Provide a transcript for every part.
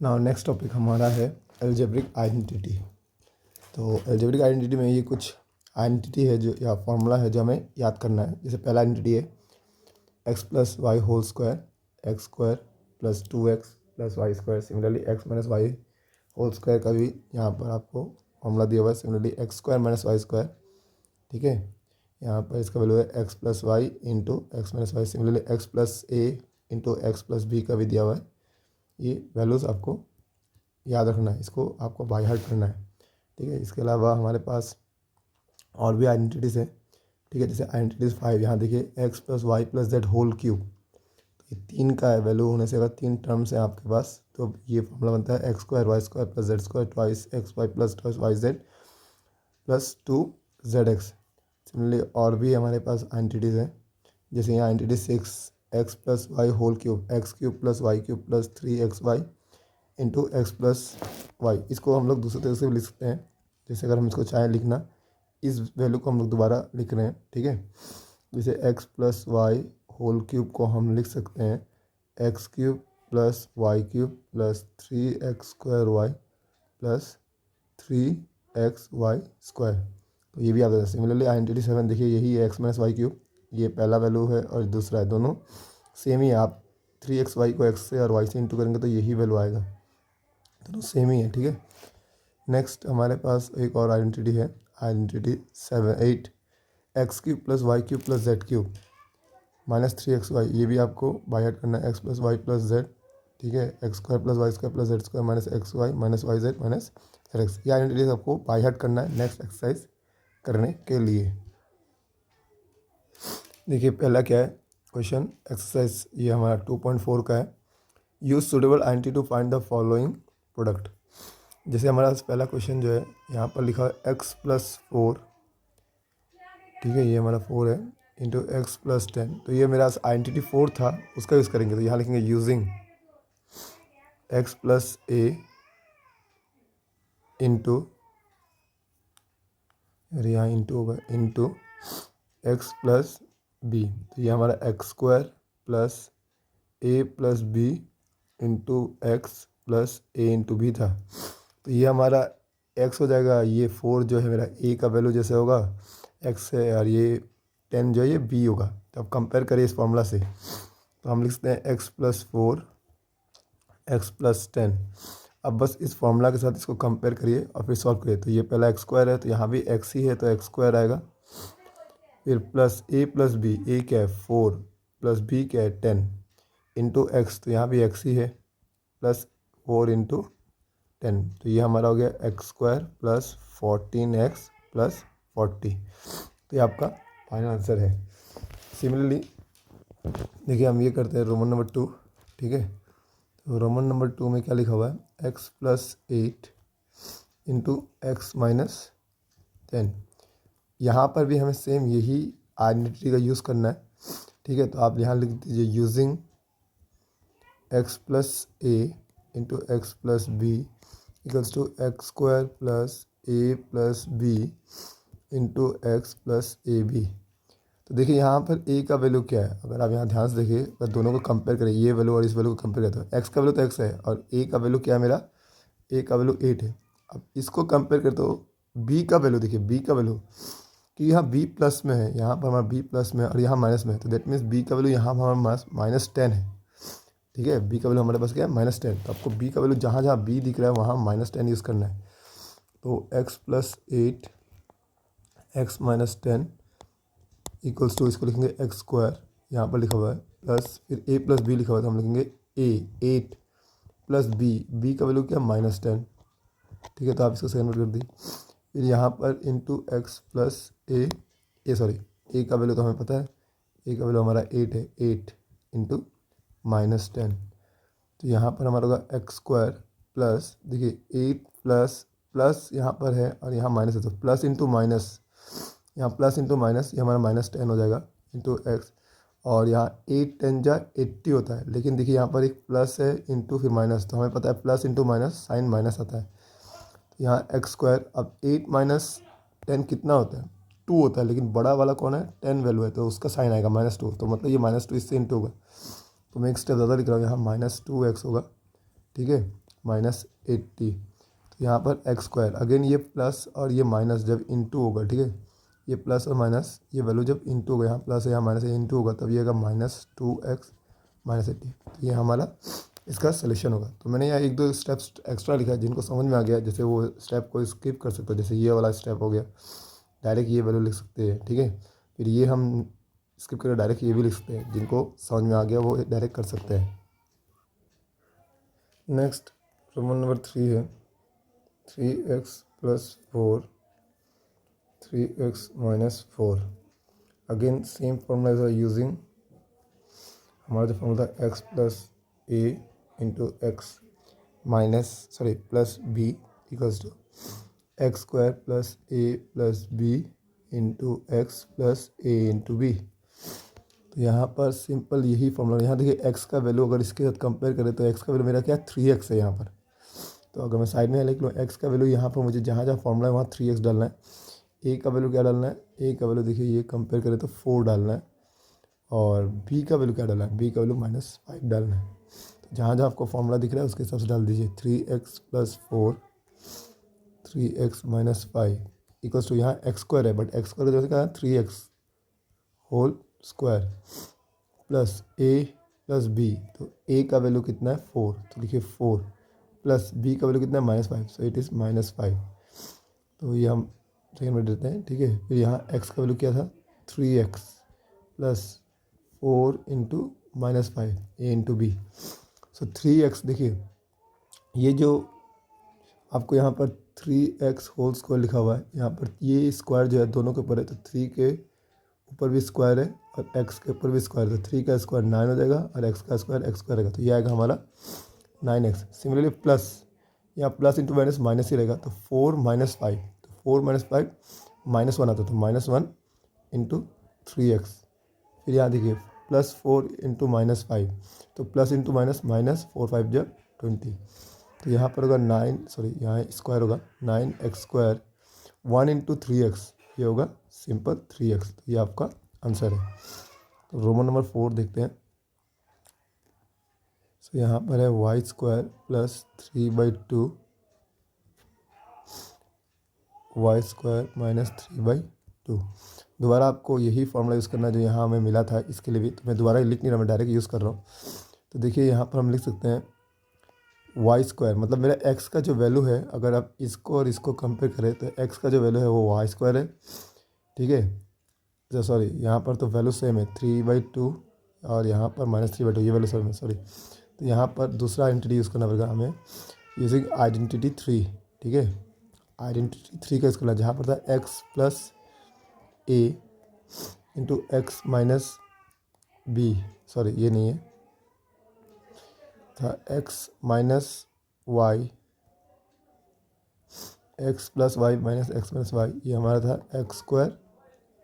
Now next topic हमारा है algebraic identity. तो एल्जेब्रिक आइडेंटिटी में ये कुछ आइडेंटिटी है जो या फॉर्मूला है जो हमें याद करना है। जैसे पहला आइडेंटिटी है x plus y whole square plus 2x plus y square. Similarly x minus y whole square का भी यहाँ पर आपको फॉर्मूला दिया हुआ है। Similarly x square minus y square, ठीक है। यहाँ पर इसका वैल्यू है x plus y into x minus y. Similarly x plus a into x plus b का भी दिया हुआ है। ये वैल्यूज़ आपको याद रखना है, इसको आपको बाय हार्ट करना है, ठीक है। इसके अलावा हमारे पास और भी आइडेंटिटीज़ हैं, ठीक है। जैसे आइडेंटिटीज़ 5, यहाँ देखिए x plus y plus z whole cube. तो ये 3 का है वैल्यू होने से, अगर 3 टर्म्स हैं आपके पास तो ये फॉर्मूला बनता है x square y square plus z square twice x y plus twice y z plus 2 z x. Similarly और भी हमारे पास आइडेंटिटीज़ हैं। जैसे यहाँ identity 6 x plus y whole cube x cube plus y cube plus 3 XY into x plus y. इसको हम लोग दूसरे तरीके से भी लिख सकते हैं। जैसे अगर हम इसको चाहें लिखना, इस वैल्यू को हम लोग दोबारा लिख रहे हैं, ठीक है। जैसे x plus y whole cube को हम लिख सकते हैं x cube plus y cube plus 3x² plus 3xy square. तो ये भी याद है। सिमिलरली आइडेंटिटी 7 देखिए, यही है एक्स माइनस वाई क्यूब, ये पहला वैल्यू है और दूसरा है, दोनों सेम ही है। आप 3xy को x से और y से इंटू करेंगे तो यही वैल्यू आएगा, दोनों सेम ही है, ठीक है। नेक्स्ट हमारे पास एक और आइडेंटिटी है, identity 8 x cube plus y cube plus z cube minus 3xy। ये भी आपको बाय हार्ट करना है, x plus y plus z, ठीक है। X square plus y square plus z square minus XY minus y z minus z x. ये identities आपको by heart करना है नेक्स्ट एक्सरसाइज करने के लिए। देखिए पहला क्या है क्वेश्चन, एक्सरसाइज ये हमारा 2.4 का है। Use suitable identity to find the following product. जैसे हमारा पहला क्वेश्चन जो है यहाँ पर लिखा है x प्लस 4, ठीक है, ये हमारा 4 है, इंटू एक्स प्लस 10। तो ये मेरा आइडेंटिटी 4 था, उसका यूज़ करेंगे। तो यहाँ लिखेंगे using x plus a into, अरे यहाँ इंटू होगा, इंटू एक्स प्लस बी। तो ये हमारा x square plus a plus b into x plus a into b था। तो ये हमारा x हो जाएगा, ये 4 जो है मेरा a का वैल्यू जैसे होगा x है, और ये 10 जो है ये b होगा। तो अब कंपेयर करिए इस फॉर्मूला से, तो हम लिख सकते हैं x प्लस 4 एक्स प्लस 10। अब बस इस फॉर्मूला के साथ इसको कंपेयर करिए और फिर सॉल्व करिए। तो ये पहला एक्स स्क्वायर है तो यहाँ भी x ही है तो एक्स स्क्वायर आएगा, फिर plus a plus b, a क्या है 4 प्लस b क्या है 10 इंटू एक्स, तो यहाँ भी x ही है, प्लस 4 इंटू 10। तो ये हमारा हो गया x square plus 14x plus 40। तो ये आपका फाइनल आंसर है। सिमिलरली देखिए हम ये करते हैं रोमन नंबर 2, ठीक है। तो रोमन नंबर 2 में क्या लिखा हुआ है x plus 8 into x minus 10। यहाँ पर भी हमें सेम यही आइडेंटिटी का यूज़ करना है, ठीक है। तो आप यहाँ लिख दीजिए using x plus a into x plus b equals to x square plus a plus b into x plus a b. तो देखिए यहाँ पर a का वैल्यू क्या है, अगर आप यहाँ ध्यान से देखिए, अगर दोनों को कंपेयर करें, ये वैल्यू और इस वैल्यू को कंपेयर करते हो, x का वैल्यू तो x है और a का वैल्यू क्या है मेरा, a का वैल्यू 8 है। अब इसको कंपेयर करते हो b का वैल्यू, देखिए b का वैल्यू कि यहाँ b प्लस में है, यहाँ पर हमारा b प्लस में है और यहाँ माइनस में है। तो दैट मीन्स b का वैल्यू यहाँ पर हमारा -10 है, ठीक है। b का वैल्यू हमारे पास क्या है -10। तो आपको b का वैल्यू जहाँ जहाँ b दिख रहा है वहाँ -10 यूज़ करना है। तो x plus 8 x minus 10 equals to, इसको लिखेंगे एक्स स्क्वायर, यहाँ पर लिखा हुआ है प्लस फिर a प्लस बी लिखा हुआ है तो हम लिखेंगे a 8 प्लस b का वैल्यू क्या -10, ठीक है। तो आप इसको सेकंड कर दी, फिर यहाँ पर इंटू एक्स प्लस a का वैल्यू तो हमें पता है, a का वैल्यू हमारा 8 है, 8 इंटू -10। तो यहाँ पर हमारा होगा एक्स स्क्वायर प्लस, देखिए 8 प्लस प्लस यहाँ पर है और यहाँ माइनस है, तो प्लस इंटू माइनस, यहाँ प्लस इंटू माइनस, ये हमारा -10 हो जाएगा इंटू एक्स। और यहाँ 8 10 जा 80 होता है, लेकिन देखिए यहाँ पर एक प्लस है इंटू फिर माइनस, तो हमें पता है plus into minus sign minus आता है। तो यहाँ एक्स स्क्वायर, अब 8 माइनस 10 कितना होता है 2 होता है, लेकिन बड़ा वाला कौन है 10 वैल्यू है तो उसका साइन आएगा -2, तो मतलब ये -2 इससे इंटू होगा। तो मैं एक स्टेप ज़्यादा लिख रहा हूँ, यहाँ -2x होगा, ठीक है। -80। तो यहाँ पर एक्स स्क्वायर, अगेन ये प्लस और ये माइनस जब इंटू होगा, ठीक है, ये प्लस और माइनस ये वैल्यू जब इंटू होगा, यहाँ प्लस है यहाँ माइनस है, इंटू होगा, तब ये आएगा -2x -80। तो ये हमारा इसका सलूशन होगा। तो मैंने यहाँ एक दो स्टेप्स एक्स्ट्रा लिखा है जिनको समझ में आ गया, जैसे वो स्टेप को स्किप कर सकते हो, जैसे ये वाला स्टेप हो गया, डायरेक्ट ये वैल्यू लिख सकते हैं, ठीक है। फिर ये हम स्किप करके डायरेक्ट ये भी लिख सकते हैं, जिनको समझ में आ गया वो डायरेक्ट कर सकते हैं। नेक्स्ट रोमन नंबर 3 है 3x + 4 3x - 4। Again same formula is using, हमारा जो फॉर्मूला था x + a into x plus b equals to x square plus a plus b into x plus a into b. तो यहाँ पर simple यही formula, यहाँ देखिए x का वैल्यू अगर इसके साथ कंपेयर करें तो x का वैल्यू मेरा क्या है 3x है यहाँ पर। तो अगर मैं साइड में लिख लूँ x का वैल्यू, यहाँ पर मुझे जहाँ जहाँ फॉर्मूला है वहाँ 3x डालना है। a का वैल्यू क्या डालना है, a का वैल्यू देखिए ये कंपेयर करें तो 4 डालना है, और b का वैल्यू क्या डालना है, b का वैल्यू -5 डालना है। तो जहाँ जहाँ आपको फॉर्मूला दिख रहा है उसके हिसाब से डाल दीजिए। 3x + 4 3x - 5 इक्वल्स टू, यहाँ एक्स स्क्वायर है बट एक्स स्क्वायर जैसे क्या है 3x whole square plus a plus b। तो a का वैल्यू कितना है 4, तो लिखिए 4 प्लस b का वैल्यू कितना है -5, सो इट इज़ -5। तो ये हम सेकेंड में देते हैं, ठीक है। फिर यहाँ x का वैल्यू क्या था 3x + 4 into -5 a into b. So 3x देखिए, ये जो आपको यहाँ पर 3x होल स्क्वायर लिखा हुआ है, यहाँ पर ये स्क्वायर जो है दोनों के ऊपर है, तो 3 के ऊपर भी स्क्वायर है और x के ऊपर भी स्क्वायर है, तो 3 का स्क्वायर 9 हो जाएगा और x का स्क्वायर x स्क्वायर रहेगा, तो ये आएगा हमारा 9x। सिमिलरली प्लस, यहाँ प्लस इंटू माइनस माइनस ही रहेगा, तो 4 - 5, तो 4 - 5 -1 आता है, तो -1 इंटू 3x। फिर यहाँ देखिए +4 इंटू -5, तो प्लस इंटू माइनस -4 5 जब 20। तो यहाँ पर होगा 9, सॉरी यहाँ स्क्वायर होगा 9x स्क्वायर 1 इंटू 3x, ये होगा सिंपल 3x। तो ये आपका आंसर है। तो रोमन नंबर 4 देखते हैं। सो यहाँ पर है y square plus 3/2 y square -3/2। दोबारा आपको यही फॉर्मूला यूज़ करना है जो यहाँ हमें मिला था, इसके लिए भी तो मैं दोबारा लिख नहीं रहा, मैं डायरेक्ट यूज़ कर रहा हूँ। तो देखिए यहाँ पर हम लिख सकते हैं वाई स्क्वायर, मतलब मेरा x का जो वैल्यू है, अगर आप इसको और इसको कंपेयर करें तो x का जो वैल्यू है वो वाई स्क्वायर है, ठीक है। तो सॉरी यहाँ पर तो वैल्यू सेम है 3/2 और यहाँ पर -3/2, ये वैल्यू सेम है, सॉरी। तो यहाँ पर दूसरा आइडेंटिटी यूज़ करना पड़ेगा हमें, यूजिंग आइडेंटिटी 3, ठीक है। आइडेंटिटी 3 का यूज़ करना, जहाँ पर था x + a into x minus b, sorry ये नहीं है, था x - y, x + y -x - y, ये हमारा था x स्क्वायर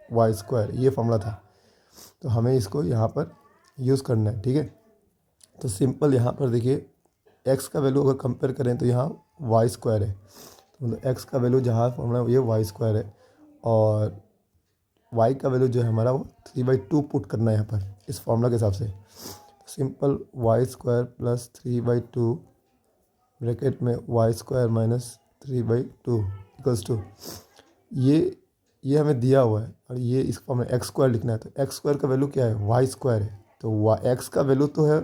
वाई स्क्वायर, ये फॉर्मूला था। तो हमें इसको यहाँ पर यूज़ करना है, ठीक है। तो सिंपल यहाँ पर देखिए x का वैल्यू अगर कंपेयर करें तो यहाँ वाई स्क्वायर है, तो मतलब x का वैल्यू जहाँ फॉर्मूला ये वाई स्क्वायर है, और y का वैल्यू जो है हमारा वो 3/2 पुट करना है यहाँ पर इस फॉर्मूला के हिसाब से। Simple y square plus 3/2 bracket में वाई स्क्वायर -3/2 इक्वल्स टू, ये हमें दिया हुआ है और ये इस फॉर्म में एक्स स्क्वायर लिखना है। तो एक्स स्क्वायर का वैल्यू क्या है वाई स्क्वायर है, तो एक्स का वैल्यू तो है,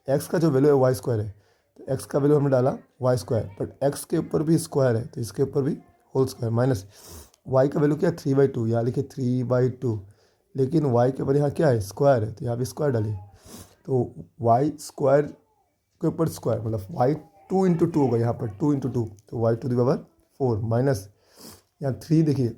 एक्स का जो वैल्यू है वाई स्क्वायर है, तो एक्स का वैल्यू हमने डाला वाई स्क्वायर, बट एक्स के ऊपर भी स्क्वायर है तो इसके ऊपर भी होल स्क्वायर माइनस वाई का वैल्यू क्या है 3/2, यहाँ लिखे 3/2, लेकिन वाई के ऊपर यहाँ क्या है स्क्वायर है, तो यहाँ भी स्क्वायर डालिए। तो वाई स्क्वायर के ऊपर स्क्वायर मतलब वाई 2 इंटू 2 होगा, यहाँ पर 2 इंटू 2, तो y to the power 4 minus यहाँ 3, देखिए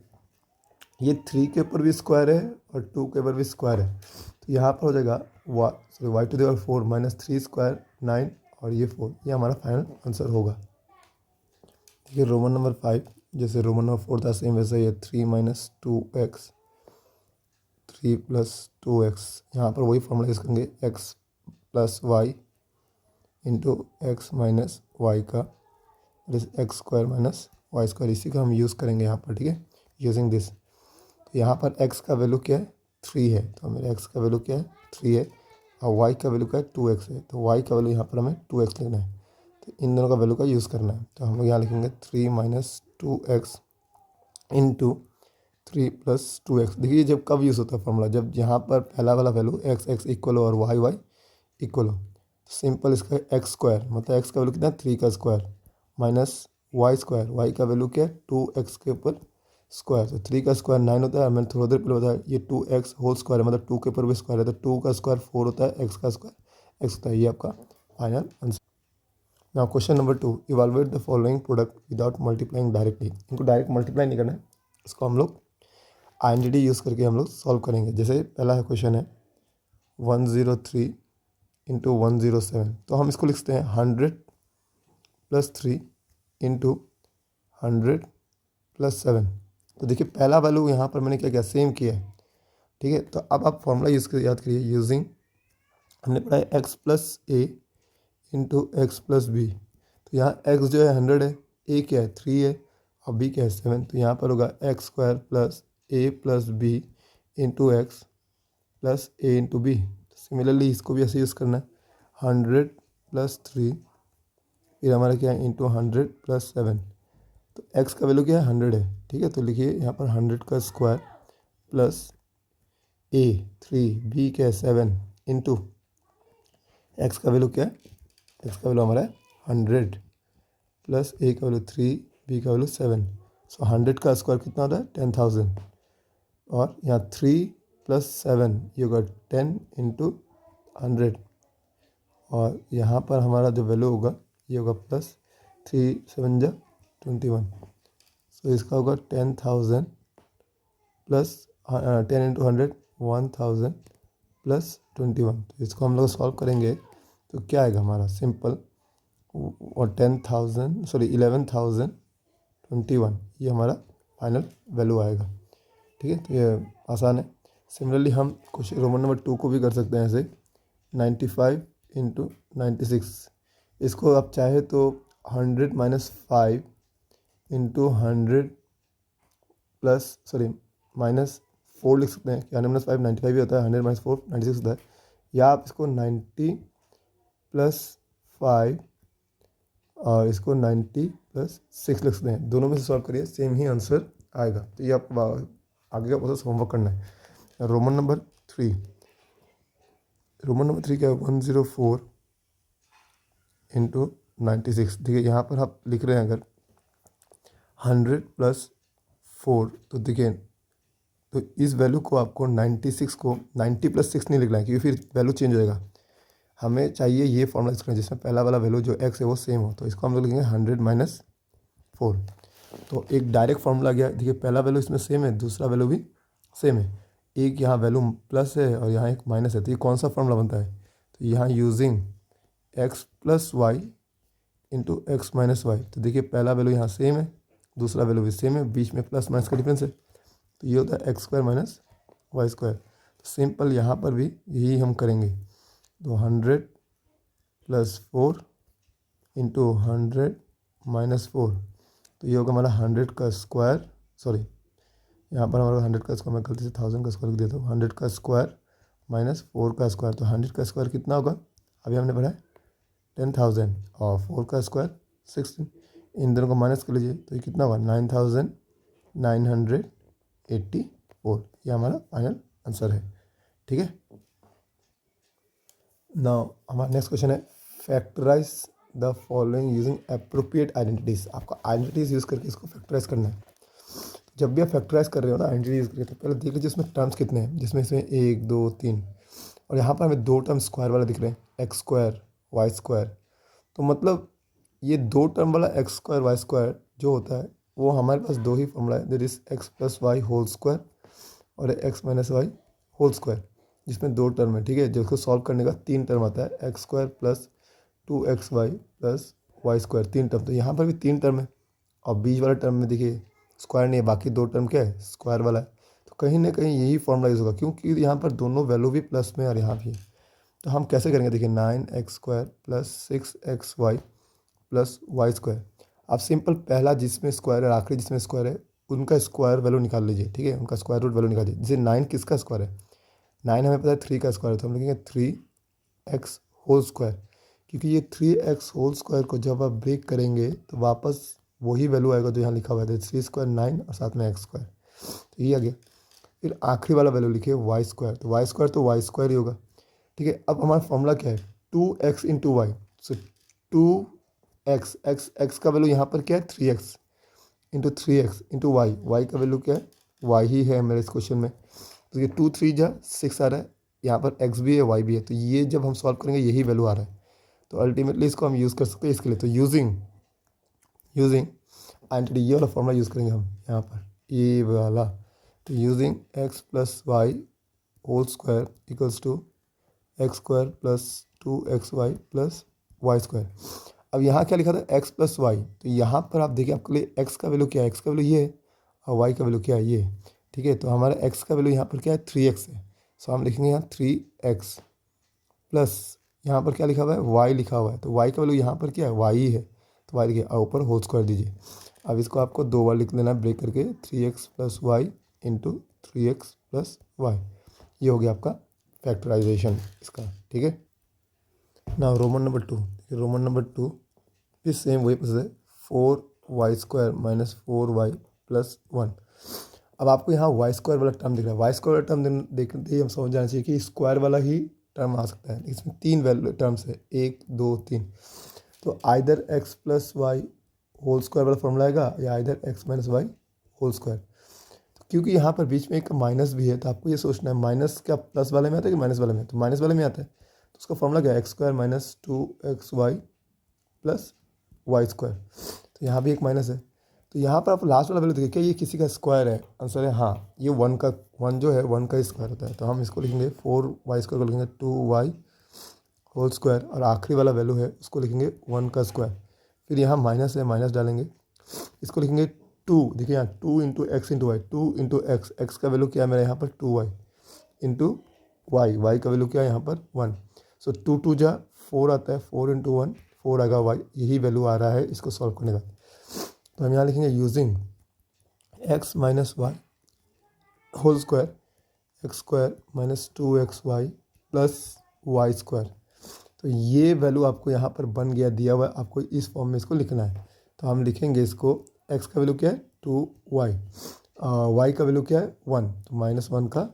ये 3 के ऊपर भी स्क्वायर है और 2 के ऊपर भी स्क्वायर है, तो यहाँ पर हो जाएगा y to the power 4 -3 square 9 और ये 4, ये हमारा फाइनल आंसर होगा। ठीक है, रोमन नंबर 5, जैसे रोमन नंबर 4 था सेम वैसे ये 3 - 2x 3 + 2x, यहाँ पर वही फॉर्मूला यूज़ करेंगे x + y into x minus y का एक्स स्क्वायर वाई स्क्वायर, इसी का हम यूज़ करेंगे यहाँ पर, ठीक है, यूजिंग दिस। तो यहाँ पर x का वैल्यू क्या है 3 है, तो मेरे x का वैल्यू क्या है 3 है, और y का वैल्यू क्या है 2x है, तो y का वैल्यू यहाँ पर हमें 2x लेना है। तो इन दोनों का वैल्यू का यूज़ करना है। तो हम लोग यहाँ लिखेंगे 3 minus 2x into 3 plus 2x। देखिए जब कब यूज़ होता है फॉर्मूला, जब यहाँ पर पहला वाला वैल्यू x इक्वल हो और y इक्वल हो। तो सिंपल इसका एक्स स्क्वायर मतलब x का वैल्यू कितना है 3 का square minus y square, y का वैल्यू क्या है 2x के ऊपर स्क्वायर। तो 3 का स्क्वायर 9 होता है, मैंने थोड़ा देर पहले बताया ये 2x होल स्क्वायर है, मतलब 2 के ऊपर भी स्क्वायर है, तो 2 का स्क्वायर 4 होता है, x का स्क्वायर x होता है। ये आपका final answer. Now question number 2, evaluate the following product without multiplying directly. इनको डायरेक्ट मल्टीप्लाई नहीं करना है, इसको हम लोग आइडेंटिटी यूज़ करके हम लोग सॉल्व करेंगे। जैसे पहला है क्वेश्चन है 103 इंटू 107, तो हम इसको लिखते हैं 100 प्लस 3 इंटू 100 प्लस 7। तो देखिए पहला वैल्यू यहाँ पर मैंने क्या किया, सेम किया है, ठीक है। तो अब आप फॉर्मूला यूज़ कर याद करिए, यूजिंग हमने पढ़ा है x plus a into x plus B. तो यहाँ एक्स जो है 100 है, ए क्या है 3 है और बी क्या है 7। तो यहाँ पर होगा x square plus a plus b into x plus a into b. Similarly इसको भी ऐसे यूज़ करना है, 100 प्लस 3 फिर हमारा क्या है इंटू 100 प्लस 7। तो x का वैल्यू क्या है 100 है, ठीक है। तो लिखिए यहाँ पर 100 का स्क्वायर प्लस a 3 b क्या है 7 इंटू x का वैल्यू क्या है, x का वैल्यू हमारा है 100 प्लस a का वैल्यू 3 b का वैल्यू 7। सो 100 का स्क्वायर कितना होता है 10,000 और यहाँ 3 प्लस 7 ये होगा 10 इंटू 100 और यहाँ पर हमारा जो वैल्यू होगा ये होगा प्लस 3 7 जा 21। सो इसका होगा 10,000 प्लस 10 इंटू 100 1000 प्लस 21। तो इसको हम लोग सॉल्व करेंगे तो क्या आएगा हमारा सिंपल, और 10,000 सॉरी 11,021 ये हमारा फाइनल वैल्यू आएगा, ठीक है। तो ये आसान है। सिमिलरली हम क्वेश्चन रोमन नंबर 2 को भी कर सकते हैं ऐसे 95 इंटू 96। इसको आप चाहे तो 100 minus 5 into 100 plus sorry minus 4 लिख सकते हैं कि 100 माइनस 5 95 ही होता है, 100 माइनस 4 96 होता है। या आप इसको 90 प्लस 5 और इसको 90 प्लस 6 लिख सकते हैं। दोनों में से सॉल्व करिए सेम ही आंसर आएगा। तो ये आप आगे का प्रोसेस होमवर्क करना है। रोमन नंबर 3, रोमन नंबर 3 क्या है 104 इंटू 96। देखिए यहाँ पर आप लिख रहे हैं अगर 100 प्लस 4, तो देखिए तो इस वैल्यू को आपको 96 को 90 प्लस 6 नहीं लिखना है, क्योंकि फिर वैल्यू चेंज हो जाएगा। हमें चाहिए ये फॉर्मूला इसका जिसमें पहला वाला वैल्यू जो x है वो सेम हो। तो इसको हम लोग लिखेंगे 100 माइनस 4। तो एक डायरेक्ट फार्मूला गया, देखिए पहला वैल्यू इसमें सेम है, दूसरा वैल्यू भी सेम है, एक यहाँ वैल्यू प्लस है और यहाँ एक माइनस है। तो ये कौन सा फार्मूला बनता है, तो यहाँ using x plus y into x minus y. तो देखिए पहला वैल्यू यहाँ सेम है, दूसरा वैल्यू भी सेम है, बीच में प्लस माइनस का डिफरेंस है, तो ये होता है x square minus y square. तो सिंपल यहाँ पर भी यही हम करेंगे। तो 100 प्लस 4 इंटू 100 माइनस 4, तो ये होगा हमारा 100 का स्क्वायर सॉरी यहाँ पर हमारा 100 का स्क्वायर, मैं गलती से 1000 का स्क्वायर लिख देता हूँ, 100 का स्क्वायर माइनस 4 का स्क्वायर। तो 100 का स्क्वायर कितना होगा, अभी हमने पढ़ा है 10,000 और 4 का स्क्वायर 16। इन दोनों को माइनस कर लीजिए तो ये कितना होगा 9,984। ये हमारा फाइनल आंसर है, ठीक है। नाउ हमारा नेक्स्ट क्वेश्चन है factorise the following using appropriate identities. आपको आइडेंटिटीज यूज़ करके इसको फैक्टराइज करना है। जब भी आप फैक्टराइज कर रहे हो ना आइडेंटिटी यूज़ करके, तो पहले देख लीजिए इसमें टर्म्स कितने हैं, जिसमें इसमें 1 2 3 और यहाँ पर हमें 2 टर्म स्क्वायर वाला दिख रहे हैं, एक्स स्क्वायर वाई स्क्वायर। तो मतलब ये 2 टर्म वाला एक्स स्क्वायर वाई स्क्वायर जो होता है वो हमारे पास 2 ही फॉर्मूला है, that is x plus y whole square और x minus y whole square, जिसमें 2 टर्म है, ठीक है। जिसको सॉल्व करने का 3 टर्म आता है, x square plus 2xy plus y square, 3 term. तो यहाँ पर भी 3 टर्म है और बीच वाला टर्म में देखिए स्क्वायर नहीं है, बाकी 2 टर्म क्या है स्क्वायर वाला है। तो कहीं ना कहीं यही फॉर्मूला यूज़ होगा, क्योंकि यहाँ पर दोनों वैल्यू भी प्लस में और यहाँ भी। तो हम कैसे करेंगे, देखिए 9x square plus 6xy plus y square. आप सिंपल पहला जिसमें स्क्वायर है आखिरी जिसमें स्क्वायर है उनका स्क्वायर वैल्यू निकाल लीजिए, ठीक है, उनका स्क्वायर रूट वैल्यू निकाल लीजिए। जैसे 9 किसका स्क्वायर है, 9 हमें पता है 3 का स्क्वायर है, तो हम लिखेंगे 3x होल स्क्वायर, क्योंकि ये 3x होल स्क्वायर को जब आप ब्रेक करेंगे तो वापस वही वैल्यू आएगा जो यहाँ लिखा हुआ है, 3 स्क्वायर 9 और साथ में x स्क्वायर, तो ये आ गया। फिर आखिरी वाला वैल्यू लिखिए वाई स्क्वायर, तो वाई स्क्वायर तो वाई स्क्वायर ही होगा। ठीक है, अब हमारा फॉर्मूला क्या है, 2x into y. So 2x, x का वैल्यू यहाँ पर क्या है 3x, into 3x into y, y का वैल्यू क्या है वाई ही है मेरे इस क्वेश्चन में। तो ये 2 3 जा 6 आ रहा है, यहाँ पर x भी है वाई भी है, तो ये जब हम सॉल्व करेंगे यही वैल्यू आ रहा है। तो अल्टीमेटली इसको हम यूज़ कर सकते हैं इसके लिए, तो यूजिंग आइडेंटिटी, ये वाला फॉर्मूला यूज़ करेंगे हम यहाँ पर, ये वाला। तो using x plus y whole square equals to x square plus 2xy plus y square. अब यहाँ क्या लिखा था x प्लस वाई, तो यहाँ पर आप देखिए आपके लिए x का वैल्यू क्या है, x का वैल्यू ये है और y का वैल्यू क्या है ये। ठीक है, तो हमारा x का वैल्यू यहाँ पर क्या है 3x है, सो हम लिखेंगे यहाँ 3x प्लस यहाँ पर क्या लिखा हुआ है y लिखा हुआ है, तो y का वैल्यू यहाँ पर क्या है y ही है, तो y लिखिए और ऊपर होल स्क्वायर दीजिए। अब इसको आपको 2 बार लिख लेना है ब्रेक करके, 3x plus y into 3x plus y, ये हो गया आपका फैक्टराइजेशन इसका। ठीक है, ना रोमन नंबर 2, रोमन नंबर 2 फिर सेम वही प्रोसेस है, 4y square minus 4y plus 1। अब आपको यहाँ वाई स्क्वायर वाला टर्म दिख रहा है, वाई स्क्वायर वाला टर्म देखते ही हम समझ जाना चाहिए कि स्क्वायर वाला ही टर्म आ सकता है। इसमें 3 वैल्यू टर्म्स है, 1 2 3, तो either x plus y whole square वाला फॉर्मूला आएगा या either x minus y whole square. क्योंकि यहाँ पर बीच में एक माइनस भी है, तो आपको ये सोचना है माइनस क्या प्लस वाले में आता है कि माइनस वाले में, तो माइनस वाले में आता है, तो उसका फॉर्मूला क्या है x square minus 2xy plus y square, तो यहाँ भी एक माइनस है। तो यहाँ पर आप लास्ट वाला वैल्यू देखिए, क्या ये किसी का स्क्वायर है, आंसर है हाँ, ये 1 का, 1 जो है 1 का स्क्वायर होता है, तो हम इसको लिखेंगे 4y स्क्वायर को लिखेंगे 2y होल स्क्वायर, और आखिरी वाला वैल्यू है उसको लिखेंगे 1 का स्क्वायर। फिर यहाँ माइनस है, माइनस डालेंगे, इसको लिखेंगे 2, देखिए यहाँ 2 into x into y, 2 into x, x का वैल्यू क्या है मेरा यहाँ पर 2y इंटू वाई, वाई का वैल्यू क्या है यहाँ पर 1। सो 2 2 जा 4 आता है, 4 इंटू 1 4 आएगा वाई, यही वैल्यू आ रहा है इसको सॉल्व करने का। तो हम यहाँ लिखेंगे using x minus y whole square, x square minus 2xy plus y square. तो ये वैल्यू आपको यहाँ पर बन गया, दिया हुआ है, आपको इस फॉर्म में इसको लिखना है। तो हम लिखेंगे इसको, x का वैल्यू क्या है 2y, y का वैल्यू क्या है 1, तो माइनस 1 का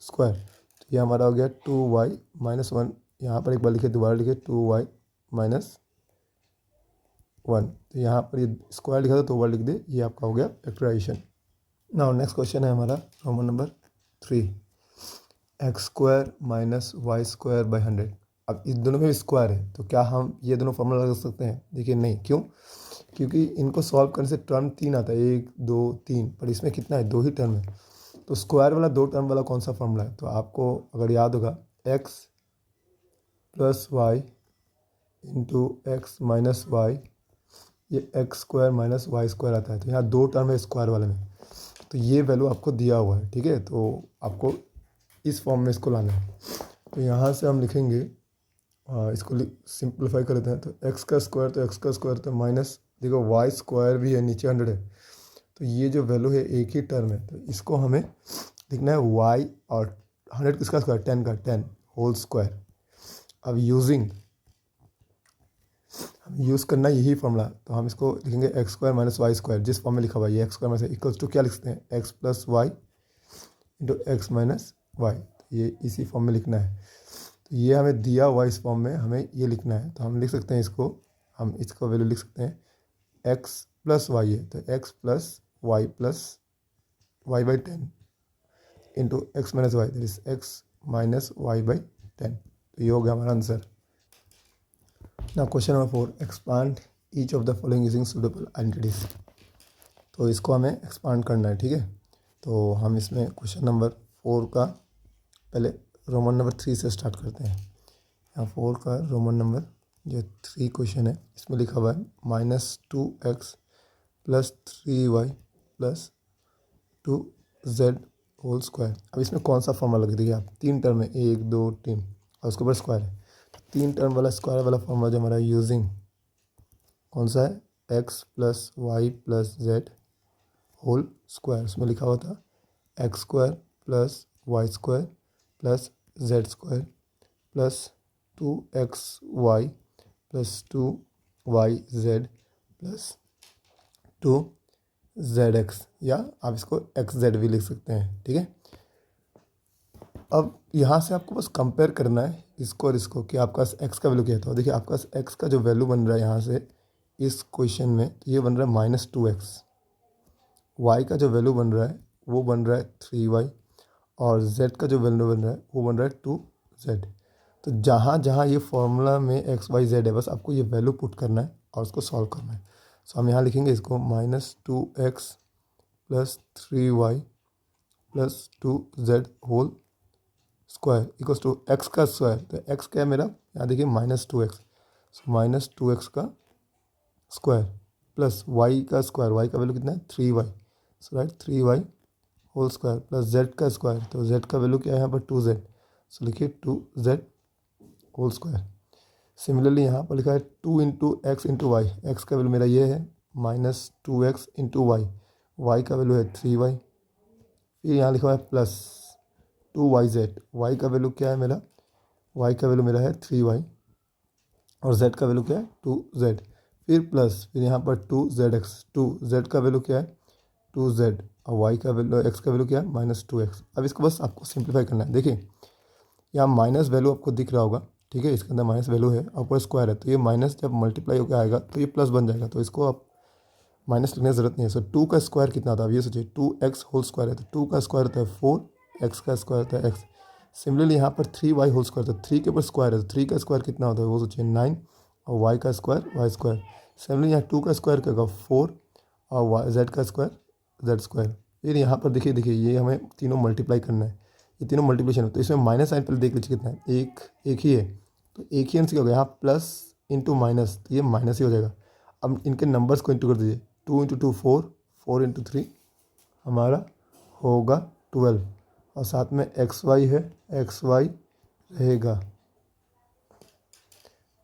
स्क्वायर, तो ये हमारा हो गया 2y माइनस 1, यहाँ पर एक बार लिखे दोबारा लिखे 2y माइनस 1, तो यहाँ पर ये स्क्वायर लिखा था 2 बार लिख दे, ये आपका हो गया फैक्टराइजेशन। नाउ नेक्स्ट क्वेश्चन है हमारा Roman number 3, x square minus y square by 100। अब इस दोनों में भी स्क्वायर है, तो क्या हम ये दोनों फॉर्मूला लगा सकते हैं, देखिए नहीं, क्यों, क्योंकि इनको सॉल्व करने से टर्म 3 आता है, 1 2 3, पर इसमें कितना है 2 ही टर्म है, तो स्क्वायर वाला 2 टर्म वाला कौन सा फॉर्मूला है, तो आपको अगर याद होगा x plus y into x minus y, ये x square minus y square आता है, तो यहाँ 2 टर्म है स्क्वायर वाले में, तो ये वैल्यू आपको दिया हुआ है। ठीक है, तो आपको इस फॉर्म में इसको लाना है, तो यहाँ से हम लिखेंगे, इसको सिंप्लीफाई कर लेते हैं, तो एक्स का स्क्वायर तो एक्स का स्क्वायर, तो माइनस देखो वाई स्क्वायर भी है, नीचे 100 है, तो ये जो वैल्यू है एक ही टर्म है, तो इसको हमें लिखना है वाई, और 100 किसका स्क्वायर 10 का, 10 होल स्क्वायर। अब हम यूज़ करना यही फॉर्मूला, तो हम इसको लिखेंगे x square minus y square, जिस फॉर्म में लिखा हुआ है ये x square minus equals to क्या लिख सकते हैं x plus y into x minus y, ये इसी फॉर्म में लिखना है। तो ये हमें दिया हुआ इस फॉर्म में हमें ये लिखना है, तो हम लिख सकते हैं इसको, हम इसको वैल्यू लिख सकते हैं एक्स प्लस वाई है, तो x plus y by 10 into x minus y, that is x minus y by 10, तो ये हो गया हमारा आंसर। ना question number 4, expand each of the following using suitable identities. तो इसको हमें एक्सपांड करना है। ठीक है, तो हम इसमें क्वेश्चन नंबर 4 का पहले रोमन नंबर 3 से स्टार्ट करते हैं। यहाँ 4 का रोमन नंबर जो 3 क्वेश्चन है, इसमें लिखा हुआ है -2x plus 3y plus 2z whole square. अब इसमें कौन सा फॉर्मूला लग देखिए आप, 3 टर्म है 1 2 3 और उसके ऊपर स्क्वायर है, तो 3 टर्म वाला स्क्वायर वाला फॉर्मूला जो हमारा यूजिंग कौन सा है x plus y plus z whole square, उसमें लिखा हुआ था x square plus y square plus z square plus 2xy plus 2yz plus 2zx, या आप इसको xz भी लिख सकते हैं, ठीक है। अब यहाँ से आपको बस कंपेयर करना है इसको और इसको कि आपका x का वैल्यू क्या है। तो देखिए आपका x का जो वैल्यू बन रहा है यहाँ से इस क्वेश्चन में, तो ये बन रहा है -2x। y का जो वैल्यू बन रहा है वो बन रहा है 3y, और z का जो वैल्यू बन रहा है वो बन रहा है 2z। तो जहाँ जहाँ ये फॉर्मूला में x y z है, बस आपको ये वैल्यू पुट करना है और उसको सॉल्व करना है। सो हम यहाँ लिखेंगे इसको -2x plus 3y plus 2z whole square equals to x का स्क्वायर। तो एक्स क्या है मेरा, यहाँ देखिए -2x, सो -2x का स्क्वायर प्लस y का स्क्वायर, y का वैल्यू कितना है 3y, so right 3y whole square plus z का स्क्वायर, तो z का वैल्यू क्या है यहाँ पर 2z, सो लिखिए 2z होल स्क्वायर। सिमिलरली यहाँ पर लिखा है 2 into x into y, x का वैल्यू मेरा ये है -2x इंटू वाई, वाई का वैल्यू है 3y, फिर यहाँ लिखा हुआ है प्लस 2yz, y का वैल्यू क्या है मेरा, y का वैल्यू मेरा है 3y, और z का वैल्यू क्या है 2z, फिर प्लस, फिर यहाँ पर 2zx, 2z का वैल्यू क्या है 2z, और y का वैल्यू x का वैल्यू क्या है -2x। अब इसको बस आपको सिंप्लीफाई करना है। देखिए यहाँ माइनस वैल्यू आपको दिख रहा होगा, ठीक है, इसके अंदर माइनस वैल्यू है, ऊपर स्क्वायर है, तो ये माइनस जब मल्टीप्लाई होकर आएगा तो ये प्लस बन जाएगा, तो इसको आप माइनस लिखने की जरूरत नहीं है। सो 2 का स्क्वायर कितना था, अब ये सोचिए 2x होल स्क्वायर है, तो 2 का स्क्वायर होता है 4, x का स्क्वायर होता है x। सिमिलरली यहाँ पर 3y होल स्क्वायर, तो 3 के ऊपर स्क्वायर है, तो 3 का स्क्वायर कितना होता है वो सोचिए 9, और y का स्क्वायर y स्क्वायर। सिमिलरली यहाँ 2 का स्क्वायर क्या होगा 4, और z का स्क्वायर z स्क्वायर। फिर यहाँ पर देखिए देखिए ये हमें तीनों मल्टीप्लाई करना है, ये तीनों मल्टीप्लिकेशन है, तो इसमें माइनस साइन पहले देख लीजिए कितना है, एक ही है, तो एक ही आंसर क्या होगा, यहाँ प्लस इंटू माइनस, तो ये माइनस ही हो जाएगा। अब इनके नंबर्स को इंटू कर दीजिए, 2 इंटू 2 4, 4 इंटू 3 हमारा होगा 12, और साथ में xy है, xy रहेगा।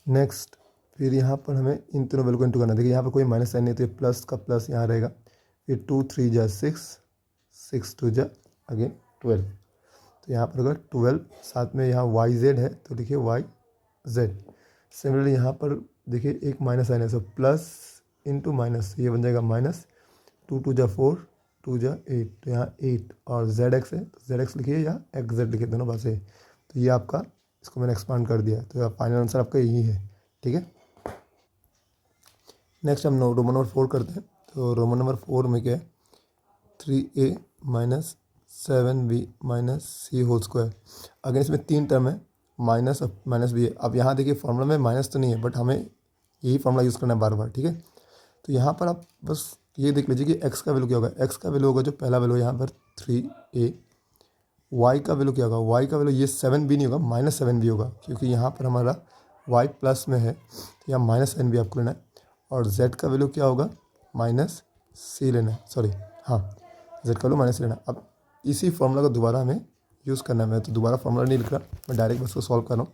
नेक्स्ट फिर यहाँ पर हमें इन तीनों वैल्यू को इंटू करना है। देखिए यहाँ पर कोई माइनस साइन नहीं है, तो ये प्लस का प्लस यहाँ रहेगा, फिर 2 3 जा 6, 6 2 जा अगेन 12, तो यहाँ पर अगर 12, साथ में यहाँ yz है तो लिखिए yz। सिमिलरली यहाँ पर देखिए एक माइनस साइन है, सो प्लस इंटू माइनस, ये बन जाएगा माइनस, 2 2 जा 4, 2 जा 8, तो यहाँ 8, और zx है तो zx लिखिए या xz लिखिए, दोनों बात से। तो ये आपका, इसको मैंने एक्सपांड कर दिया, तो फाइनल आंसर आपका यही है, ठीक है। नेक्स्ट हम रोमन नंबर 4 करते हैं। तो रोमन नंबर 4 में क्या है, 3a माइनस 7b माइनस सी होल स्क्वायर। अगर इसमें 3 टर्म है, माइनस और माइनस भी है। अब यहाँ देखिए फॉर्मूला में माइनस तो नहीं है, बट हमें यही फॉर्मूला यूज़ करना है बार बार, ठीक है। तो यहाँ पर आप बस ये देख लीजिए कि x का वैल्यू क्या होगा, x का वैल्यू होगा जो पहला वैल्यू यहाँ पर 3a, y का वैल्यू क्या होगा, y का वैल्यू ये 7b नहीं होगा, -7b होगा, क्योंकि यहाँ पर हमारा y प्लस में है, तो यहाँ -7b आपको लेना है, और z का वैल्यू क्या होगा -c लेना है, सॉरी हाँ z का वैल्यू माइनस लेना। अब इसी फॉर्मूला को दोबारा हमें यूज़ करना है, मैं तो दोबारा फॉर्मूला नहीं लिख रहा, मैं डायरेक्ट बस को सॉल्व कर रहा हूँ।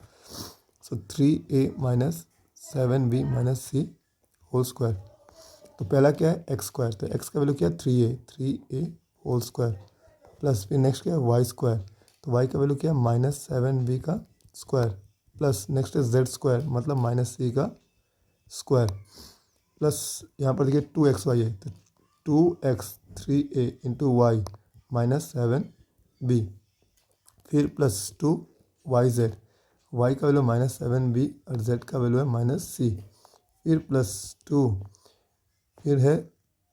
सो 3a माइनस 7b माइनस सी होल स्क्वायर, तो पहला क्या है एक्स स्क्वायर, तो एक्स का वैल्यू क्या है 3a होल स्क्वायर, प्लस फिर नेक्स्ट क्या है वाई स्क्वायर, तो वाई का वैल्यू क्या है -7b का स्क्वायर, प्लस नेक्स्ट है जेड स्क्वायर मतलब -c का स्क्वायर, प्लस यहाँ पर देखिए 2xy है, तो 2x 3a into Y -7b, फिर प्लस 2yz, y का वैल्यू -7b और z का वैल्यू है -c, फिर प्लस 2, फिर है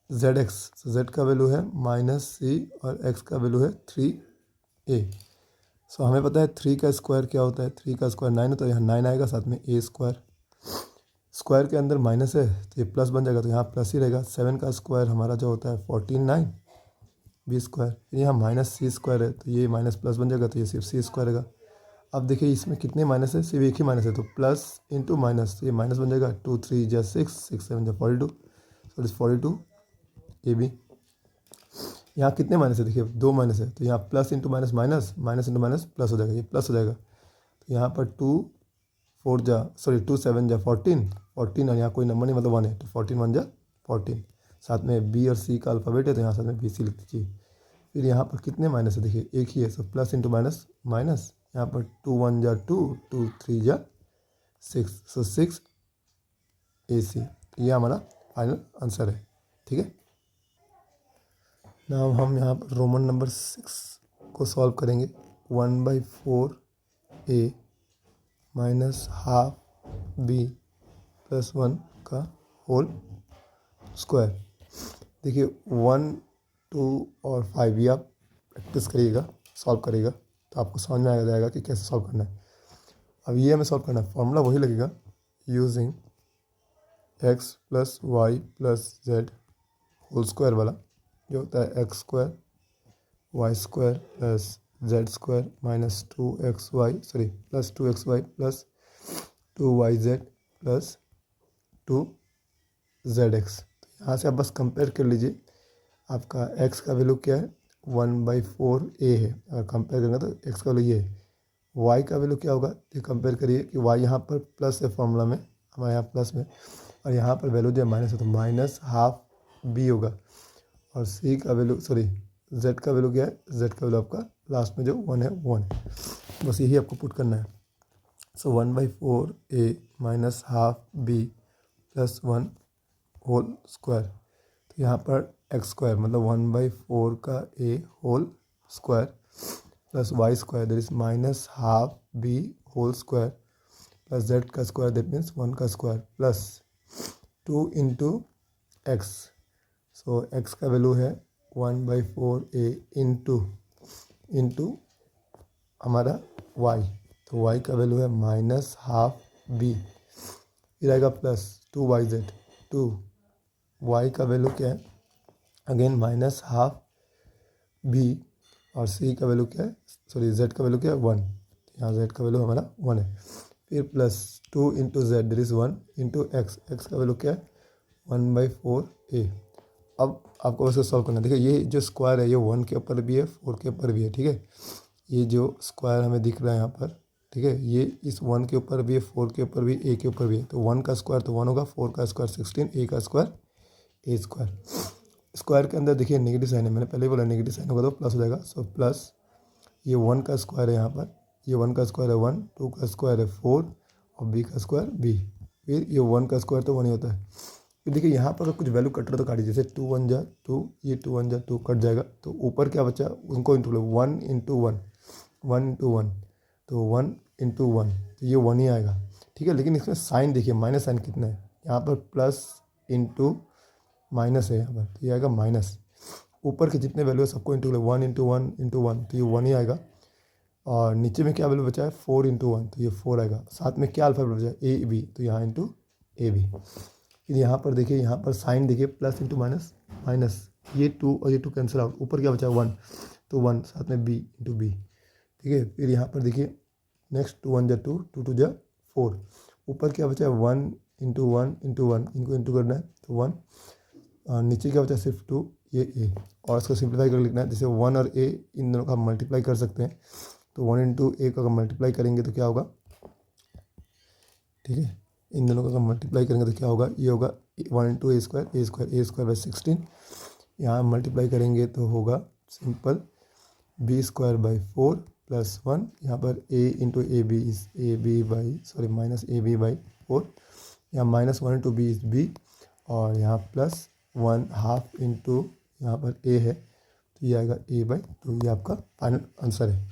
zx, so z का वैल्यू है -c और x का वैल्यू है 3a। सो हमें पता है 3 का स्क्वायर क्या होता है, 3 का स्क्वायर 9 होता है, यहाँ 9 आएगा, साथ में a स्क्वायर, स्क्वायर के अंदर माइनस है तो ये प्लस बन जाएगा, तो यहाँ प्लस ही रहेगा। 7 का स्क्वायर हमारा जो होता है 49 b स्क्वायर, फिर यहाँ -c स्क्वायर है, तो ये माइनस प्लस बन जाएगा, तो ये सिर्फ c स्क्वायर रहेगा। अब देखिए इसमें कितने माइनस है, सिर्फ एक ही माइनस है, तो प्लस इंटू माइनस, तो ये माइनस बन जाएगा, 2 3 जा 6, 6 7 जा 42, सो इस 42 AB। यहाँ कितने माइनस है, देखिए 2 माइनस है, तो यहाँ plus into minus minus, minus into minus plus हो जाएगा, ये प्लस हो जाएगा, तो यहाँ पर 2 4 जा सॉरी 2 7 जा 14, 14 और यहाँ कोई नंबर नहीं मतलब 1 है, तो 14 1 जा 14, साथ में बी और सी का अल्फ़ाबेट है, तो यहाँ साथ में बी सी लिख दीजिए। फिर यहाँ पर कितने माइनस है, देखिए एक ही है, so plus into minus minus, यहाँ पर 2 1 जा 2, 2 3 जा 6, सो 6 AC। ये हमारा फाइनल आंसर है। ठीक है, नाउ हम यहाँ पर रोमन नंबर 6 को सॉल्व करेंगे। 1/4 A minus half B plus 1 का होल स्क्वायर। देखिए 1, 2 और 5 ये आप प्रैक्टिस करिएगा, सॉल्व करिएगा तो आपको समझ में आ जाएगा कि कैसे सॉल्व करना है। अब ये हमें सॉल्व करना है, फॉर्मूला वही लगेगा, using x plus y plus z whole square वाला, जो होता है x square y square plus z square minus 2xy plus 2yz plus 2zx। तो यहाँ से आप बस कंपेयर कर लीजिए, आपका x का वैल्यू क्या है, 1/4A है। अगर कंपेयर करेंगे तो x का वैल्यू ये है। y का वैल्यू क्या होगा, ये कंपेयर करिए कि y यहाँ पर प्लस है फॉर्मूला में, हमारे यहाँ प्लस में, और यहाँ पर वैल्यू जो है माइनस है, तो माइनस हाफ b होगा। और c का वैल्यू z का वैल्यू क्या है, z का वैल्यू आपका लास्ट में जो 1 है 1। बस यही आपको पुट करना है। So 1/4A minus half b plus 1 whole square. तो यहाँ पर एक्स स्क्वायर मतलब 1/4 का a whole square plus y square that is minus half b whole square plus z का स्क्वायर दैट मीन्स 1 का square plus 2 into x. So x का value है 1/4A into हमारा y, तो y का value है माइनस हाफ b, फिर आएगा प्लस 2yz, 2 y का वैल्यू क्या है, अगेन माइनस हाफ b, और c का वैल्यू क्या है, सॉरी z का वैल्यू क्या है 1, यहाँ z का वैल्यू हमारा 1 है। फिर plus 2 into Z that is 1 into x, x का वैल्यू क्या है 1/4A। अब आपको बस सॉल्व करना है। देखिए ये जो स्क्वायर है ये 1 के ऊपर भी है 4 के ऊपर भी है। ठीक है, ये जो स्क्वायर हमें दिख रहा है यहाँ पर, ठीक है, ये इस 1 के ऊपर भी है, 4 के ऊपर भी, a के ऊपर भी है। तो 1 का स्क्वायर तो 1 होगा, 4 का स्क्वायर 16, a का स्क्वायर a स्क्वायर। स्क्वायर के अंदर देखिए नेगेटिव साइन है, मैंने पहले ही बोला नेगेटिव साइन होगा तो प्लस हो जाएगा। सो प्लस ये 1 का स्क्वायर है यहाँ पर, ये 1 का स्क्वायर है 1, 2 का स्क्वायर है 4 और b का स्क्वायर b। फिर ये 1 का स्क्वायर तो 1 ही होता है। फिर देखिए यहाँ पर कुछ वैल्यू कट रहा तो काटिए, जैसे 2 1 जा 2, ये 2 1 जा 2 कट जाएगा। तो ऊपर क्या बचा, उनको इंटू लो, 1 इंटू 1, 1 इंटू 1, तो 1 इंटू 1, तो ये 1 ही आएगा। ठीक है, लेकिन इसमें साइन देखिए माइनस साइन कितना है, यहाँ पर प्लस इंटू माइनस है यहाँ पर, तो ये आएगा माइनस। ऊपर के जितने वैल्यू है सबको इंटू लो, 1 इंटू 1 इंटू 1, तो ये 1 ही आएगा। और नीचे में क्या वैल्यू बचा है 4 इंटू 1, तो ये 4 आएगा। साथ में क्या अल्फाबेट बचा है ए बी, तो यहाँ इंटू ए बी। फिर यहाँ पर देखिए, यहाँ पर साइन देखिए प्लस इंटू माइनस माइनस, ये 2 और ये 2 कैंसिल आउट, ऊपर क्या बचा 1, तो 1 साथ में बी इंटू बी। ठीक है, फिर यहाँ पर देखिए नेक्स्ट 2 1 जा 2, 2 2 जा 4, ऊपर क्या बचा है 1 इंटू 1 इंटू 1, इनको इंटू करना है तो 1, और नीचे क्या बचा है सिर्फ 2, ये ए, और इसको सिंप्लीफाई कर लिखना है। जैसे 1 और ए इन दोनों का मल्टीप्लाई कर सकते हैं, तो 1 इंटू ए का अगर मल्टीप्लाई करेंगे तो क्या होगा, ठीक है, इन दोनों का अगर मल्टीप्लाई करेंगे तो क्या होगा, ये होगा 1 इंटू ए स्क्वायर बाई 16। यहाँ मल्टीप्लाई करेंगे तो होगा simple b square by 4 plus 1, यहाँ पर a into a b is a b by sorry minus a b by 4, यहाँ minus 1 into b is b, और यहाँ प्लस 1 हाफ इंटू यहाँ पर ए है, तो ये आएगा ए बाई 2। ये आपका फाइनल आंसर है।